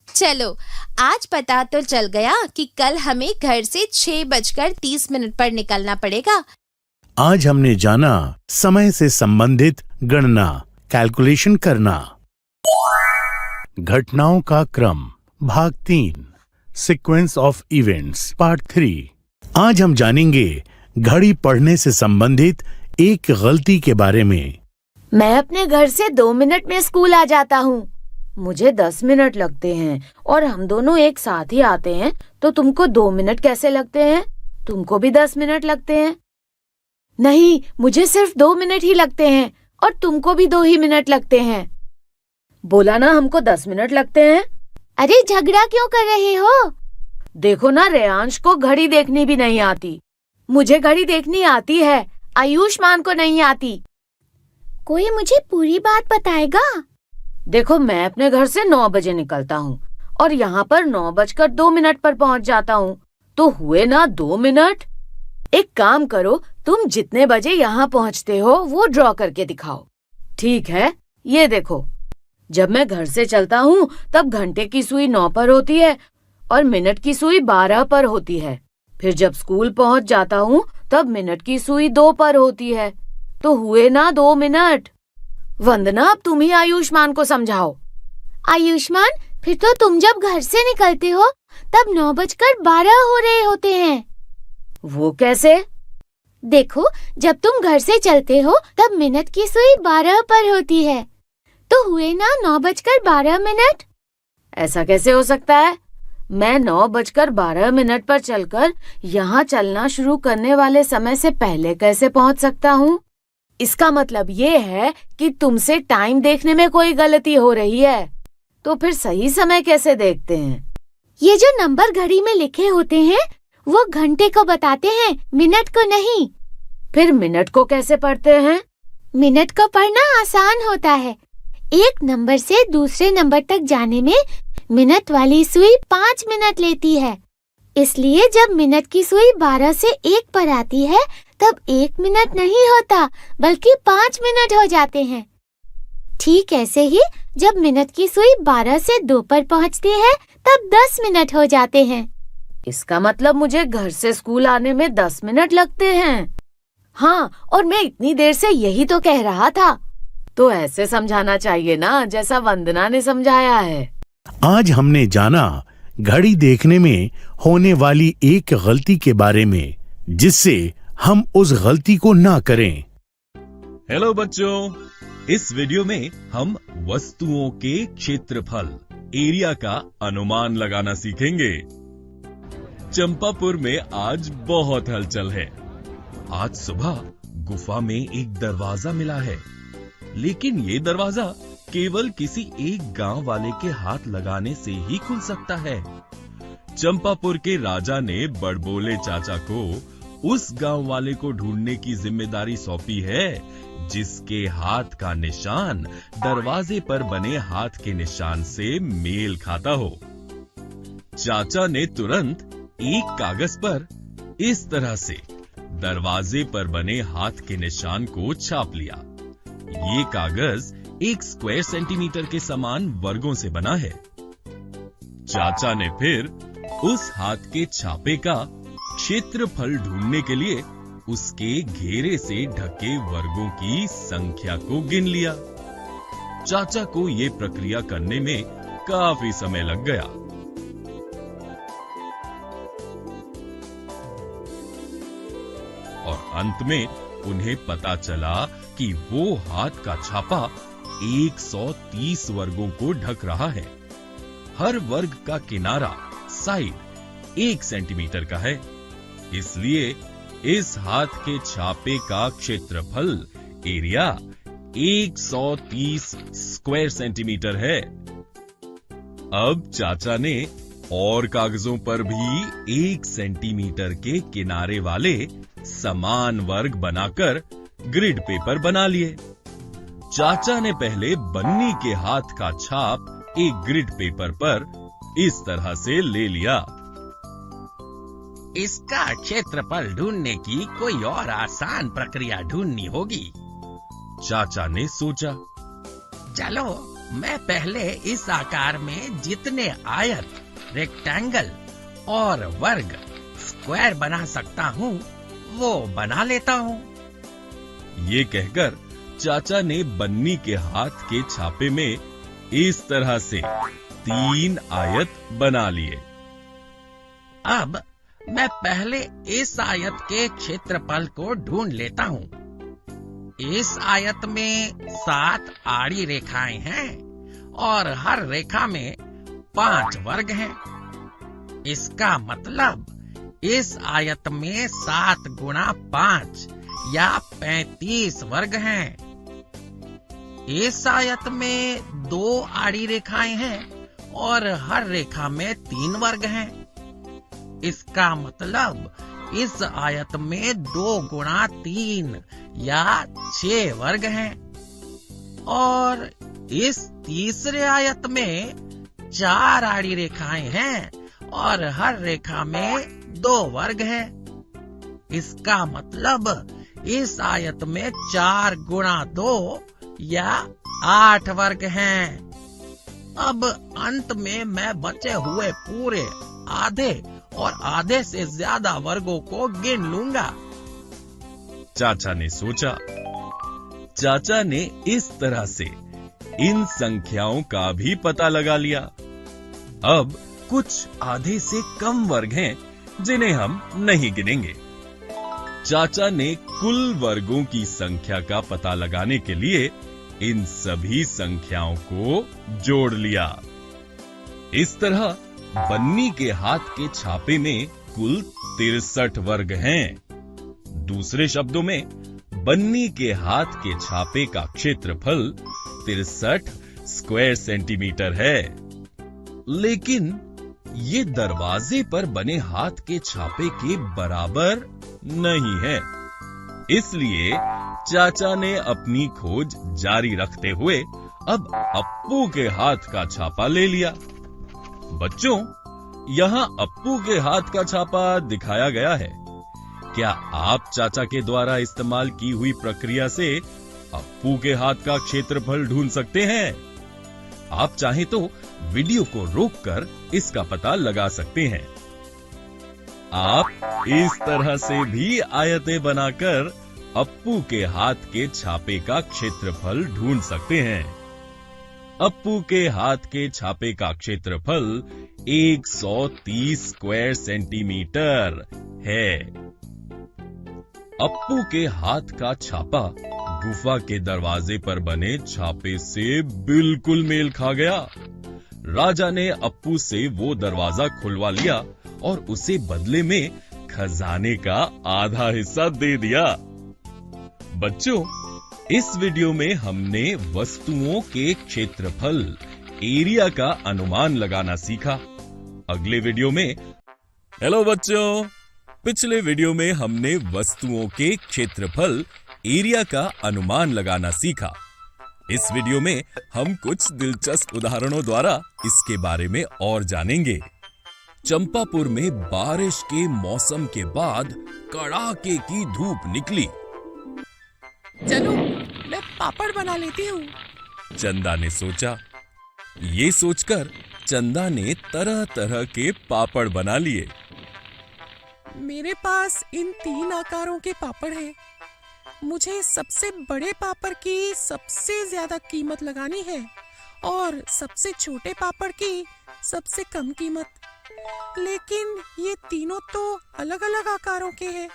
चलो, आज पता तो चल गया कि कल हमें घर से 6:30 पर निकलना पड़ेगा। आज हमने जाना समय से संबंधित गणना, कैलकुलेशन करना। घटनाओं का क्रम, भाग 3, सीक्वेंस ऑफ इवेंट्स, पार्ट 3। आज हम जानेंगे घड़ी पढ़ने से संबंधित एक गलती के बारे में। मैं अपने घर से 2 मिनट में स्कूल आ जाता हूँ। मुझे 10 मिनट लगते हैं और हम दोनों एक साथ ही आते हैं, तो तुमको 2 मिनट कैसे लगते हैं? तुमको भी 10 मिनट लगते हैं। नहीं, मुझे सिर्फ 2 मिनट ही लगते हैं और तुमको भी 2 ही मिनट लगते हैं। बोला ना हमको 10 मिनट लगते हैं। अरे झगड़ा क्यों कर रहे हो? देखो ना, रेयांश को घड़ी देखनी भी नहीं आती। मुझे घड़ी देखनी आती है, आयुष्मान को नहीं आती। कोई मुझे पूरी बात बताएगा? देखो, मैं अपने घर से 9 बजे निकलता हूँ और यहाँ पर 9:02 पर पहुँच जाता हूँ, तो हुए ना 2 मिनट। एक काम करो, तुम जितने बजे यहाँ पहुँचते हो वो ड्रॉ करके दिखाओ। ठीक है, ये देखो। जब मैं घर से चलता हूँ तब घंटे की सुई 9 पर होती है और मिनट की सुई 12 पर होती है। फिर जब स्कूल पहुँच जाता हूँ तब मिनट की सुई 2 पर होती है, तो हुए ना 2 मिनट। वंदना, अब तुम ही आयुष्मान को समझाओ। आयुष्मान, फिर तो तुम जब घर से निकलते हो तब 9:12 हो रहे होते हैं। वो कैसे? देखो, जब तुम घर से चलते हो तब मिनट की सुई 12 पर होती है, तो हुए ना 9:12। ऐसा कैसे हो सकता है? मैं 9:12 पर चलकर यहाँ चलना शुरू करने वाले समय से पहले कैसे पहुँच सकता हूँ? इसका मतलब ये है कि तुमसे टाइम देखने में कोई गलती हो रही है। तो फिर सही समय कैसे देखते हैं? ये जो नंबर घड़ी में लिखे होते हैं वो घंटे को बताते हैं, मिनट को नहीं। फिर मिनट को कैसे पढ़ते हैं? मिनट को पढ़ना आसान होता है। एक नंबर से दूसरे नंबर तक जाने में मिनट वाली सुई 5 मिनट लेती है। इसलिए जब मिनट की सुई 12 से 1 पर आती है तब 1 मिनट नहीं होता बल्कि 5 मिनट हो जाते हैं। ठीक ऐसे ही जब मिनट की सुई 12 से 2 पर पहुंचती है तब 10 मिनट हो जाते हैं। इसका मतलब मुझे घर से स्कूल आने में 10 मिनट लगते हैं। हाँ, और मैं इतनी देर से यही तो कह रहा था। तो ऐसे समझाना चाहिए ना, जैसा वंदना ने समझाया है। आज हमने जाना घड़ी देखने में होने वाली एक गलती के बारे में, जिससे हम उस गलती को ना करें। हेलो बच्चों, इस वीडियो में हम वस्तुओं के क्षेत्रफल, एरिया का अनुमान लगाना सीखेंगे। चंपापुर में आज बहुत हलचल है। आज सुबह गुफा में एक दरवाजा मिला है, लेकिन ये दरवाजा केवल किसी एक गांव वाले के हाथ लगाने से ही खुल सकता है। चंपापुर के राजा ने बड़बोले चाचा को उस गांव वाले को ढूंढने की जिम्मेदारी सौंपी है जिसके हाथ का निशान दरवाजे पर बने हाथ के निशान से मेल खाता हो। चाचा ने तुरंत एक कागज पर इस तरह से दरवाजे पर बने हाथ के निशान को छाप लिया। ये कागज 1 स्क्वायर सेंटीमीटर के समान वर्गों से बना है। चाचा ने फिर उस हाथ के छापे का क्षेत्रफल ढूंढने के लिए उसके घेरे से ढके वर्गों की संख्या को गिन लिया। चाचा को यह प्रक्रिया करने में काफी समय लग गया। और अंत में उन्हें पता चला कि वो हाथ का छापा 130 वर्गों को ढक रहा है। हर वर्ग का किनारा साइड 1 सेंटीमीटर का है। इसलिए इस हाथ के छापे का क्षेत्रफल एरिया 130 स्क्वायर सेंटीमीटर है। अब चाचा ने और कागजों पर भी 1 सेंटीमीटर के किनारे वाले समान वर्ग बनाकर ग्रिड पेपर बना लिए। चाचा ने पहले बन्नी के हाथ का छाप एक ग्रिड पेपर पर इस तरह से ले लिया। इसका क्षेत्रफल ढूंढने की कोई और आसान प्रक्रिया ढूंढनी होगी। चाचा ने सोचा। चलो मैं पहले इस आकार में जितने आयत, रेक्टेंगल और वर्ग स्क्वायर बना सकता हूँ वो बना लेता हूँ। ये कहकर चाचा ने बन्नी के हाथ के छापे में इस तरह से 3 आयत बना लिए। अब मैं पहले इस आयत के क्षेत्रफल को ढूंढ लेता हूँ। इस आयत में 7 आड़ी रेखाएं हैं और हर रेखा में 5 वर्ग हैं। इसका मतलब इस आयत में 7 गुणा 5 या 35 वर्ग हैं। इस आयत में 2 आड़ी रेखाएं हैं और हर रेखा में 3 वर्ग हैं। इसका मतलब इस आयत में 2 गुणा 3 या 6 वर्ग हैं और इस तीसरे आयत में 4 आड़ी रेखाएं हैं और हर रेखा में 2 वर्ग हैं। इसका मतलब इस आयत में 4 गुणा 2 या 8 वर्ग हैं। अब अंत में मैं बचे हुए पूरे आधे और आधे से ज्यादा वर्गों को गिन लूंगा। चाचा ने सोचा। चाचा ने इस तरह से इन संख्याओं का भी पता लगा लिया। अब कुछ आधे से कम वर्ग हैं जिन्हें हम नहीं गिनेंगे। चाचा ने कुल वर्गों की संख्या का पता लगाने के लिए इन सभी संख्याओं को जोड़ लिया। इस तरह बन्नी के हाथ के छापे में कुल 63 वर्ग हैं। दूसरे शब्दों में बन्नी के हाथ के छापे का क्षेत्रफल 63 स्क्वायर सेंटीमीटर है। लेकिन ये दरवाजे पर बने हाथ के छापे के बराबर नहीं है। इसलिए चाचा ने अपनी खोज जारी रखते हुए अब अप्पू के हाथ का छापा ले लिया। बच्चों, यहाँ अप्पू के हाथ का छापा दिखाया गया है। क्या आप चाचा के द्वारा इस्तेमाल की हुई प्रक्रिया से अप्पू के हाथ का क्षेत्रफल ढूंढ सकते हैं? आप चाहें तो वीडियो को रोककर इसका पता लगा सकते हैं। आप इस तरह से भी आयतें बनाकर अप्पू के हाथ के छापे का क्षेत्रफल ढूंढ सकते हैं। अप्पू के हाथ के छापे का क्षेत्रफल 130 स्क्वायर सेंटीमीटर है। अप्पू के हाथ का छापा गुफा के दरवाजे पर बने छापे से बिल्कुल मेल खा गया। राजा ने अप्पू से वो दरवाजा खुलवा लिया और उसे बदले में खजाने का आधा हिस्सा दे दिया। बच्चों, इस वीडियो में हमने वस्तुओं के क्षेत्रफल एरिया का अनुमान लगाना सीखा। अगले वीडियो में हेलो बच्चों, पिछले वीडियो में हमने वस्तुओं के क्षेत्रफल एरिया का अनुमान लगाना सीखा। इस वीडियो में हम कुछ दिलचस्प उदाहरणों द्वारा इसके बारे में और जानेंगे। चंपापुर में बारिश के मौसम के बाद कड़ाके की धूप निकली। चलो मैं पापड़ बना लेती हूँ। चंदा ने सोचा। ये सोचकर चंदा ने तरह तरह के पापड़ बना लिए। मेरे पास इन 3 आकारों के पापड़ हैं। मुझे सबसे बड़े पापड़ की सबसे ज्यादा कीमत लगानी है और सबसे छोटे पापड़ की सबसे कम कीमत। लेकिन ये तीनों तो अलग अलग आकारों के हैं।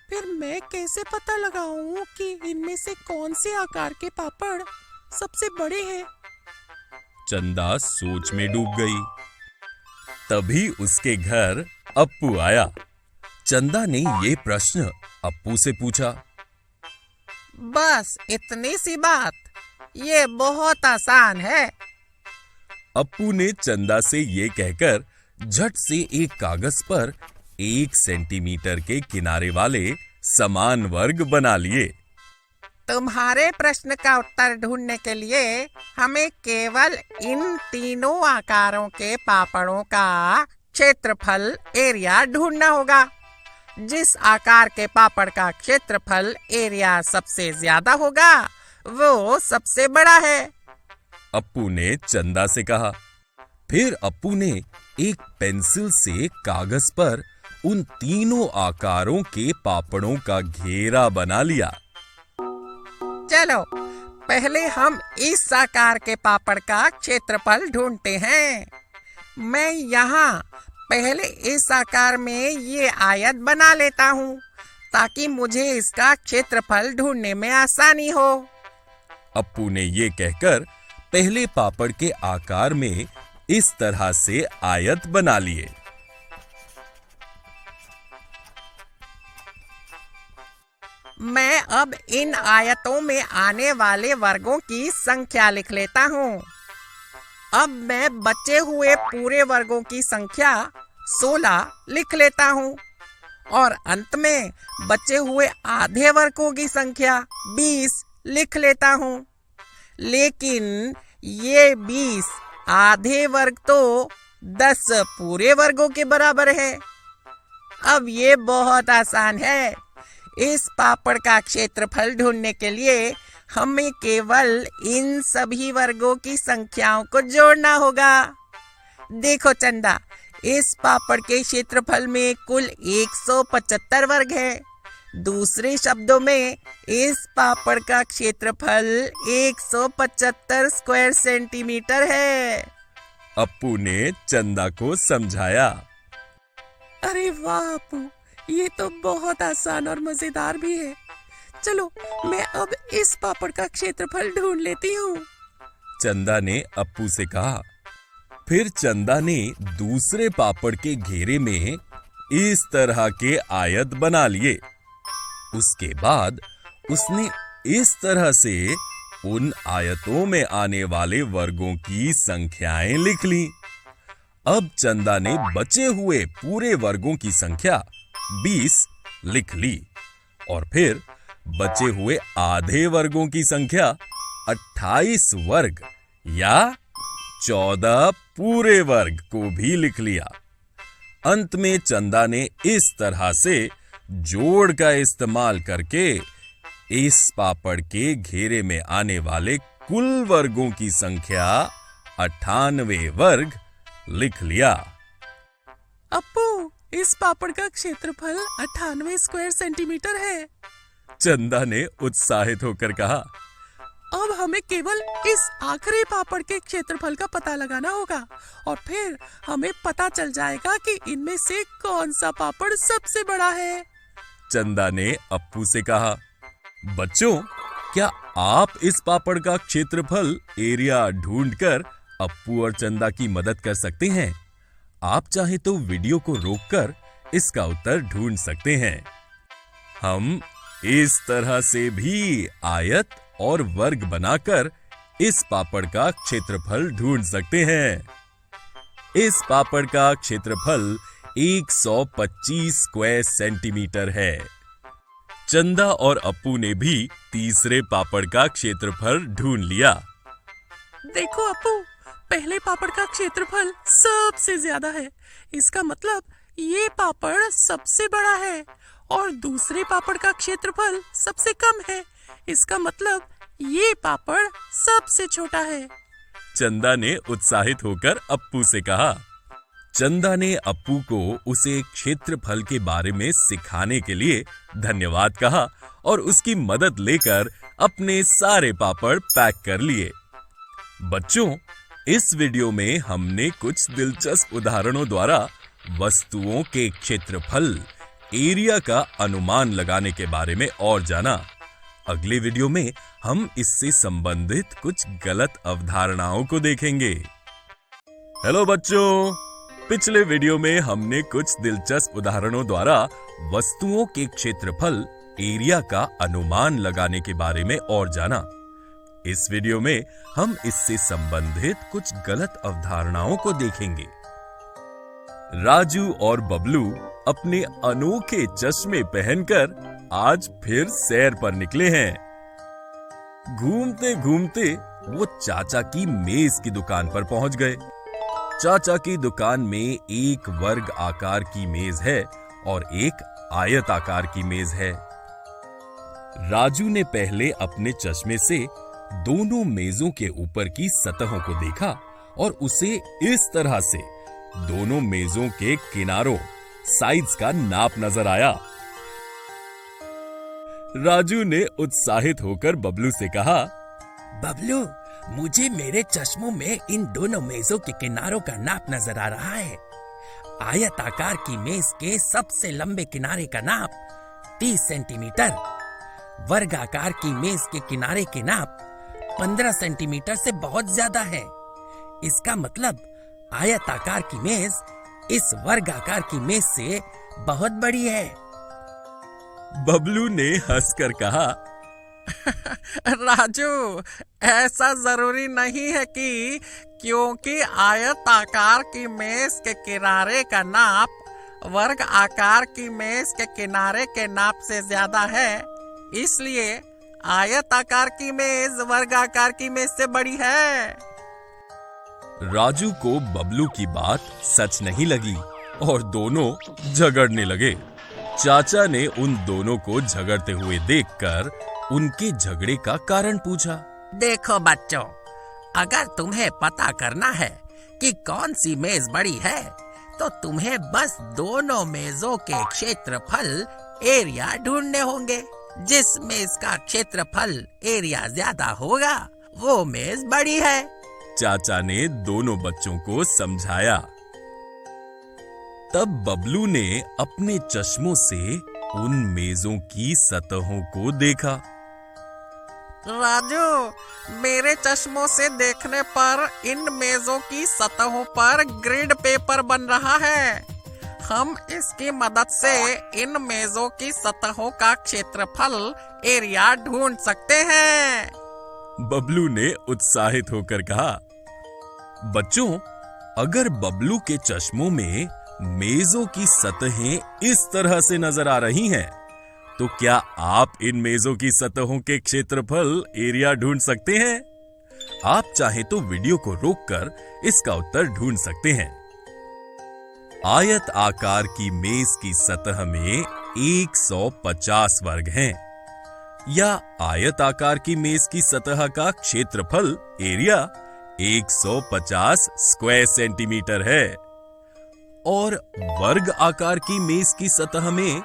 फिर मैं कैसे पता लगाऊं कि इनमें से कौन से आकार के पापड़ सबसे बड़े हैं? चंदा सोच में डूब गई। तभी उसके घर अप्पू आया। चंदा ने ये प्रश्न अप्पू से पूछा। बस इतनी सी बात, ये बहुत आसान है। अप्पू ने चंदा से ये कहकर झट से एक कागज पर 1 सेंटीमीटर के किनारे वाले समान वर्ग बना लिए। तुम्हारे प्रश्न का उत्तर ढूंढने के लिए हमें केवल इन तीनों आकारों के पापड़ों का क्षेत्रफल एरिया ढूंढना होगा। जिस आकार के पापड़ का क्षेत्रफल एरिया सबसे ज्यादा होगा वो सबसे बड़ा है। अप्पू ने चंदा से कहा। फिर अप्पू ने एक पेंसिल से कागज पर उन तीनों आकारों के पापड़ों का घेरा बना लिया। चलो पहले हम इस आकार के पापड़ का क्षेत्रफल ढूंढते हैं। मैं यहाँ पहले इस आकार में ये आयत बना लेता हूँ ताकि मुझे इसका क्षेत्रफल ढूंढने में आसानी हो। अप्पू ने ये कहकर पहले पापड़ के आकार में इस तरह से आयत बना लिए। मैं अब इन आयतों में आने वाले वर्गों की संख्या लिख लेता हूँ। अब मैं बचे हुए पूरे वर्गों की संख्या 16 लिख लेता हूँ और अंत में बचे हुए आधे वर्गों की संख्या 20 लिख लेता हूँ। लेकिन ये 20 आधे वर्ग तो 10 पूरे वर्गों के बराबर है। अब ये बहुत आसान है। इस पापड़ का क्षेत्रफल ढूंढने के लिए हमें केवल इन सभी वर्गों की संख्याओं को जोड़ना होगा। देखो चंदा, इस पापड़ के क्षेत्रफल में कुल 175 वर्ग है। दूसरे शब्दों में इस पापड़ का क्षेत्रफल 175 स्क्वायर सेंटीमीटर है। अप्पू ने चंदा को समझाया। अरे वाह अप्पू, ये तो बहुत आसान और मजेदार भी है। चलो मैं अब इस पापड़ का क्षेत्रफल ढूंढ लेती हूँ। चंदा ने अप्पू से कहा। फिर चंदा ने दूसरे पापड़ के घेरे में इस तरह के आयत बना लिए। उसके बाद उसने इस तरह से उन आयतों में आने वाले वर्गों की संख्याएं लिख ली। अब चंदा ने बचे हुए पूरे वर्गों की संख्या 20 लिख ली और फिर बचे हुए आधे वर्गों की संख्या 28 वर्ग या 14 पूरे वर्ग को भी लिख लिया। अंत में चंदा ने इस तरह से जोड़ का इस्तेमाल करके इस पापड़ के घेरे में आने वाले कुल वर्गों की संख्या 98 वर्ग लिख लिया। अप्पू, इस पापड़ का क्षेत्रफल 98 स्क्वायर सेंटीमीटर है। चंदा ने उत्साहित होकर कहा। अब हमें केवल इस आखिरी पापड़ के क्षेत्रफल का पता लगाना होगा और फिर हमें पता चल जाएगा कि इनमें से कौन सा पापड़ सबसे बड़ा है। चंदा ने अप्पू से कहा। बच्चों, क्या आप इस पापड़ का क्षेत्रफल एरिया ढूंढकर अप्पू और चंदा की मदद कर सकते हैं? आप चाहे तो वीडियो को रोककर इसका उत्तर ढूंढ सकते हैं। हम इस तरह से भी आयत और वर्ग बनाकर इस पापड़ का क्षेत्रफल ढूंढ सकते हैं। इस पापड़ का क्षेत्रफल 125 स्क्वायर सेंटीमीटर है। चंदा और अप्पू ने भी तीसरे पापड़ का क्षेत्रफल ढूंढ लिया। देखो अप्पू, पहले पापड़ का क्षेत्रफल सबसे ज्यादा है, इसका मतलब ये पापड़ सबसे बड़ा है, और दूसरे पापड़ का क्षेत्रफल सबसे कम है, इसका मतलब ये पापड़ सबसे छोटा है। चंदा ने उत्साहित होकर अप्पू से कहा। चंदा ने अप्पू को उसे क्षेत्रफल के बारे में सिखाने के लिए धन्यवाद कहा और उसकी मदद लेकर अपने सारे पापड़ पैक कर लिए। बच्चों, इस वीडियो में हमने कुछ दिलचस्प उदाहरणों द्वारा वस्तुओं के क्षेत्रफल, एरिया का अनुमान लगाने के बारे में और जाना। अगले वीडियो में हम इससे संबंधित कुछ गलत अवधारणाओं को देखेंगे। हेलो बच्चों, पिछले वीडियो में हमने कुछ दिलचस्प उदाहरणों द्वारा वस्तुओं के क्षेत्रफल, एरिया का अनुमान लगाने के बारे में और जाना। इस वीडियो में हम इससे संबंधित कुछ गलत अवधारणाओं को देखेंगे। राजू और बबलू अपने अनोखे चश्मे पहनकर आज फिर सैर पर निकले हैं। घूमते घूमते वो चाचा की मेज की दुकान पर पहुंच गए। चाचा की दुकान में एक वर्ग आकार की मेज है और एक आयत आकार की मेज है। राजू ने पहले अपने चश्मे से दोनों मेजों के ऊपर की सतहों को देखा और उसे इस तरह से दोनों मेजों के किनारों, साइड्स का नाप नजर आया। राजू ने उत्साहित होकर बबलू से कहा, बबलू, मुझे मेरे चश्मों में इन दोनों मेजों के किनारों का नाप नजर आ रहा है। आयत आकार की मेज के सबसे लंबे किनारे का नाप 30 सेंटीमीटर, वर्ग आकार की मेज के किनारे के नाप 15 सेंटीमीटर से बहुत ज्यादा है। इसका मतलब आयत आकार की मेज इस वर्ग आकार की मेज से बहुत बड़ी है। बबलू ने हंसकर कहा, राजू, ऐसा जरूरी नहीं है कि क्योंकि आयत आकार की मेज के किनारे का नाप वर्ग आकार की मेज के किनारे के नाप से ज्यादा है, इसलिए आयत आकार की मेज वर्ग आकार की मेज से बड़ी है। राजू को बबलू की बात सच नहीं लगी और दोनों झगड़ने लगे। चाचा ने उन दोनों को झगड़ते हुए देखकर उनके झगड़े का कारण पूछा। देखो बच्चों, अगर तुम्हें पता करना है कि कौन सी मेज बड़ी है, तो तुम्हें बस दोनों मेजों के क्षेत्रफल, एरिया ढूंढने होंगे। जिस मेज का क्षेत्रफल, एरिया ज्यादा होगा, वो मेज बड़ी है। चाचा ने दोनों बच्चों को समझाया। तब बबलू ने अपने चश्मों से उन मेजों की सतहों को देखा। राजू, मेरे चश्मों से देखने पर इन मेजों की सतहों पर ग्रिड पेपर बन रहा है। हम इसकी मदद से इन मेजों की सतहों का क्षेत्रफल, एरिया ढूंढ सकते हैं। बबलू ने उत्साहित होकर कहा। बच्चों, अगर बबलू के चश्मों में मेजों की सतहें इस तरह से नजर आ रही हैं, तो क्या आप इन मेजों की सतहों के क्षेत्रफल, एरिया ढूंढ सकते हैं? आप चाहे तो वीडियो को रोककर इसका उत्तर ढूंढ सकते हैं। आयत आकार की मेज की सतह में 150 वर्ग हैं, या आयत आकार की मेज की सतह का क्षेत्रफल, एरिया 150 स्क्वायर सेंटीमीटर है, और वर्ग आकार की मेज की सतह में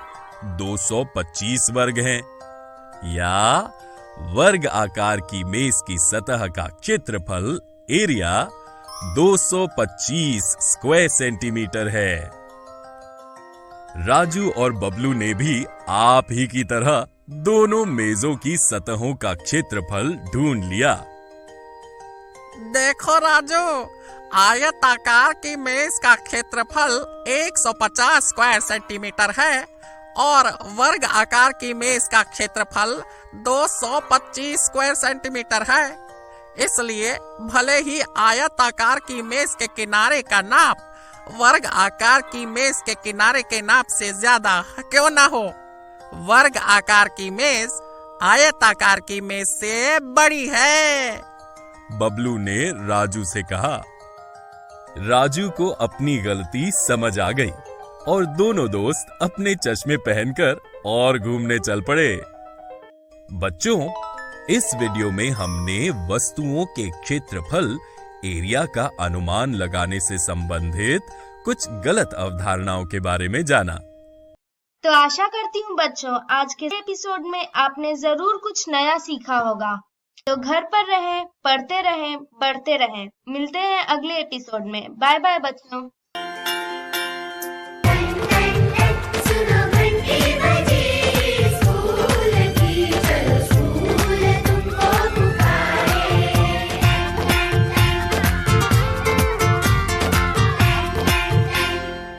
225 वर्ग हैं, या वर्ग आकार की मेज की सतह का क्षेत्रफल, एरिया 225 स्क्वायर सेंटीमीटर है। राजू और बबलू ने भी आप ही की तरह दोनों मेजों की सतहों का क्षेत्रफल ढूंढ लिया। देखो राजू, आयत आकार की मेज का क्षेत्रफल 150 स्क्वायर सेंटीमीटर है और वर्ग आकार की मेज का क्षेत्रफल 225 स्क्वायर सेंटीमीटर है। इसलिए भले ही आयत आकार की मेज के किनारे का नाप वर्ग आकार की मेज के किनारे के नाप से ज्यादा क्यों ना हो, वर्ग आकार की मेज आयत आकार की मेज से बड़ी है। बबलू ने राजू से कहा। राजू को अपनी गलती समझ आ गई और दोनों दोस्त अपने चश्मे पहनकर और घूमने चल पड़े। बच्चों, इस वीडियो में हमने वस्तुओं के क्षेत्रफल एरिया का अनुमान लगाने से संबंधित कुछ गलत अवधारणाओं के बारे में जाना। तो आशा करती हूँ बच्चों, आज के एपिसोड में आपने जरूर कुछ नया सीखा होगा। तो घर पर रहें, पढ़ते रहें, बढ़ते रहें। मिलते हैं अगले एपिसोड में। बाय बाय बच्चों।